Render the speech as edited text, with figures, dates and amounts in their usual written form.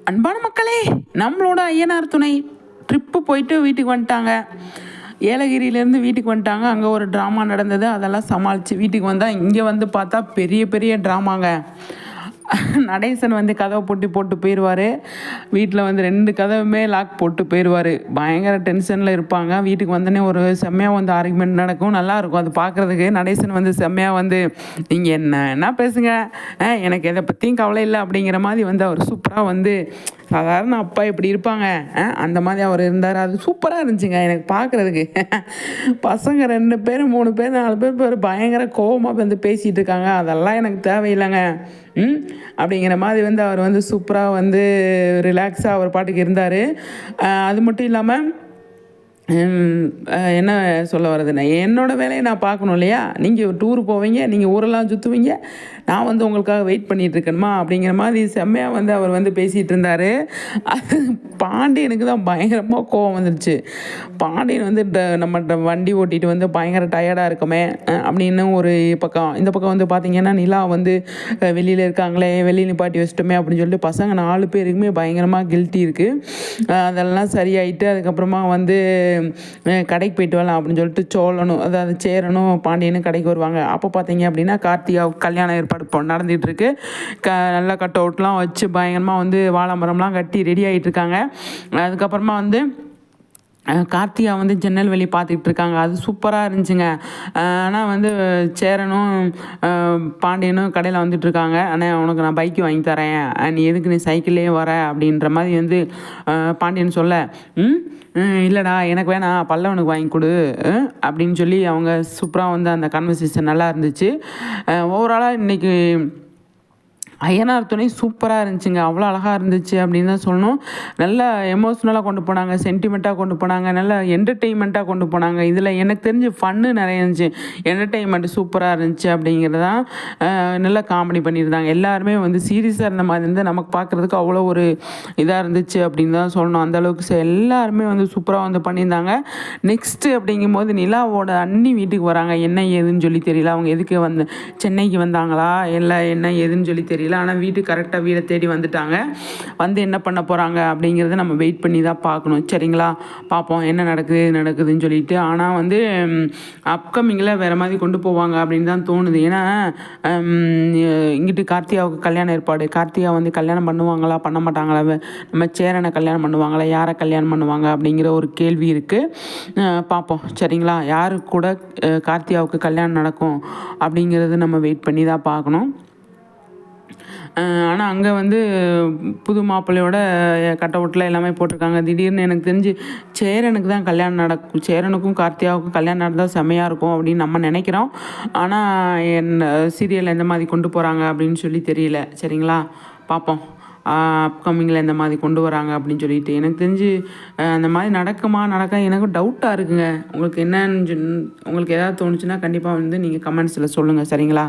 அன்பான மக்களே, நம்மளோட ஐயனார் துணை ட்ரிப்பு போயிட்டு வீட்டுக்கு வந்துட்டாங்க. ஏலகிரியிலேருந்து வீட்டுக்கு வந்துட்டாங்க. அங்கே ஒரு ட்ராமா நடந்தது, அதெல்லாம் சமாளித்து வீட்டுக்கு வந்தால் இங்கே வந்து பார்த்தா பெரிய பெரிய ட்ராமாங்க. நடேசன் வந்து கதவை போட்டு போயிடுவார். வீட்டில் வந்து 2 கதவுமே லாக் போட்டு போயிடுவார். பயங்கர டென்ஷனில் இருப்பாங்க. வீட்டுக்கு வந்தோடனே ஒரு செம்மையாக வந்து ஆர்குமெண்ட் நடக்கும். நல்லாயிருக்கும் அது பார்க்குறதுக்கு. நடேசன் வந்து செம்மையாக வந்து நீங்கள் என்ன பேசுங்க, எனக்கு எதை பற்றியும் கவலை இல்லை அப்படிங்கிற மாதிரி வந்து அவர் சூப்பராக வந்து சாதாரண அப்பா இப்படி இருப்பாங்க அந்த மாதிரி அவர் இருந்தார். அது சூப்பராக இருந்துச்சுங்க எனக்கு பார்க்குறதுக்கு. பசங்க 2 பேர் 3 பேர் 4 பேர் பயங்கர கோபமாக வந்து பேசிகிட்டு இருக்காங்க. அதெல்லாம் எனக்கு தேவையில்லைங்க அப்படிங்கிற மாதிரி வந்து அவர் வந்து சூப்பராக வந்து ரிலாக்ஸாக அவர் பாட்டுக்கு இருந்தார். அது மட்டும் இல்லாமல் என்ன சொல்ல வர்றதுன்னா, என்னோடய வேலையை நான் பார்க்கணும் இல்லையா? நீங்கள் டூர் போவீங்க, நீங்கள் ஊரெல்லாம் சுற்றுவீங்க, நான் வந்து உங்களுக்காக வெயிட் பண்ணிகிட்டு இருக்கணுமா அப்படிங்கிற மாதிரி செம்மையாக வந்து அவர் வந்து பேசிகிட்டு இருந்தார். அது பாண்டியனுக்கு தான் பயங்கரமாக கோவம் வந்துருச்சு. பாண்டியன் வந்து நம்ம வண்டி ஓட்டிகிட்டு வந்து பயங்கர டயர்டாக இருக்குமே அப்படின்னு ஒரு பக்கம், இந்த பக்கம் வந்து பார்த்திங்கன்னா நிலா வந்து வெளியில் இருக்காங்களே, வெளியில் நிப்பாட்டி வச்சிட்டோமே அப்படின்னு சொல்லிட்டு பசங்க 4 பேருக்குமே பயங்கரமாக கில்ட்டி இருக்குது. அதெல்லாம் சரியாயிட்டு அதுக்கப்புறமா வந்து கடைக்கு போயிட்டு வரலாம் அப்படின்னு சொல்லிட்டு சோழனும் அதாவது சேரனும் பாண்டியனும் கடைக்கு வருவாங்க. அப்போ பார்த்தீங்க அப்படின்னா கார்த்திகா கல்யாண ஏற்பாடு நடந்துகிட்ருக்கு. நல்லா கட் அவுட்லாம் வச்சு பயங்கரமாக வந்து வாழை மரம்லாம் கட்டி ரெடி ஆகிட்டு இருக்காங்க. அதுக்கப்புறமா வந்து கார்த்திகா வந்து ஜன்னல் வெளியே பார்த்துக்கிட்டு இருக்காங்க. அது சூப்பராக இருந்துச்சுங்க. ஆனால் வந்து சேரனும் பாண்டியனும் கடையில் வந்துட்டுருக்காங்க. ஆனால் உனக்கு நான் பைக்கு வாங்கி தரேன், நீ எதுக்கு நீ சைக்கிள்லே வர அப்படின்ற மாதிரி வந்து பாண்டியன் சொல்ல, இல்லைடா எனக்கு வேணாம், பல்லவனுக்கு வாங்கி கொடு அப்படின்னு சொல்லி அவங்க சூப்பராக வந்து அந்த கன்வர்சேஷன் நல்லா இருந்துச்சு. ஓவராலாக இன்றைக்கி ஐயனார் துணை சூப்பராக இருந்துச்சுங்க. அவ்வளோ அழகாக இருந்துச்சு அப்படின்னு தான் சொல்லணும். நல்லா எமோஷ்னலாக கொண்டு போனாங்க, சென்டிமெண்ட்டாக கொண்டு போனாங்க, நல்லா என்டர்டெயின்மெண்ட்டாக கொண்டு போனாங்க. இதில் எனக்கு தெரிஞ்சு ஃபன்னு நிறைய இருந்துச்சு. என்டர்டெயின்மெண்ட் சூப்பராக இருந்துச்சு அப்படிங்கிறதான். நல்லா காமெடி பண்ணியிருந்தாங்க. எல்லாருமே வந்து சீரியஸாக இருந்த மாதிரி இருந்து நமக்கு பார்க்குறதுக்கு அவ்வளோ ஒரு இதாக இருந்துச்சு அப்படின்னு தான் சொல்லணும். அந்தளவுக்கு எல்லாருமே வந்து சூப்பராக வந்து பண்ணியிருந்தாங்க. நெக்ஸ்ட்டு அப்படிங்கும்போது நிலாவோட அண்ணி வீட்டுக்கு வராங்க. என்ன ஏதுன்னு சொல்லி தெரியல. அவங்க எதுக்கு வந்து சென்னைக்கு வந்தாங்களா இல்லை என்ன ஏதுன்னு சொல்லி தெரியல. ஆனால் வீட்டுக்கு கரெக்டாக வீடை தேடி வந்துட்டாங்க. வந்து என்ன பண்ண போகிறாங்க அப்படிங்கிறத நம்ம வெயிட் பண்ணி தான் பார்க்கணும். சரிங்களா, பார்ப்போம் என்ன நடக்குதுன்னு சொல்லிட்டு. ஆனால் வந்து அப்கமிங்கில் வேறு மாதிரி கொண்டு போவாங்க அப்படின்னு தான் தோணுது. ஏன்னா இங்கிட்டு கார்த்திகாவுக்கு கல்யாண ஏற்பாடு. கார்த்திகா வந்து கல்யாணம் பண்ணுவாங்களா பண்ண மாட்டாங்களா, நம்ம சேரனை கல்யாணம் பண்ணுவாங்களா, யாரை கல்யாணம் பண்ணுவாங்க அப்படிங்கிற ஒரு கேள்வி இருக்குது. பார்ப்போம் சரிங்களா. யாருக்கு கூட கார்த்திகாவுக்கு கல்யாணம் நடக்கும் அப்படிங்கிறது நம்ம வெயிட் பண்ணி தான் பார்க்கணும். ஆனால் அங்கே வந்து புது மாப்பிள்ளையோட கட் அவுட்டில் எல்லாமே போட்டிருக்காங்க. திடீர்னு எனக்கு தெரிஞ்சு சேரனுக்கு தான் கல்யாணம் நடக்கும். சேரனுக்கும் கார்த்திகாவுக்கும் கல்யாணம் நடந்தால் செம்மையாக இருக்கும் அப்படின்னு நம்ம நினைக்கிறோம். ஆனால் சீரியல் எந்த மாதிரி கொண்டு போகிறாங்க அப்படின்னு சொல்லி தெரியல. சரிங்களா, பார்ப்போம் அப்கமிங்கில் எந்த மாதிரி கொண்டு வராங்க அப்படின்னு சொல்லிட்டு. எனக்கு தெரிஞ்சு அந்த மாதிரி நடக்க எனக்கு டவுட்டாக இருக்குங்க. உங்களுக்கு என்னன்னு உங்களுக்கு எதாவது தோணுச்சுன்னா கண்டிப்பாக வந்து நீங்கள் கமெண்ட்ஸில் சொல்லுங்கள். சரிங்களா.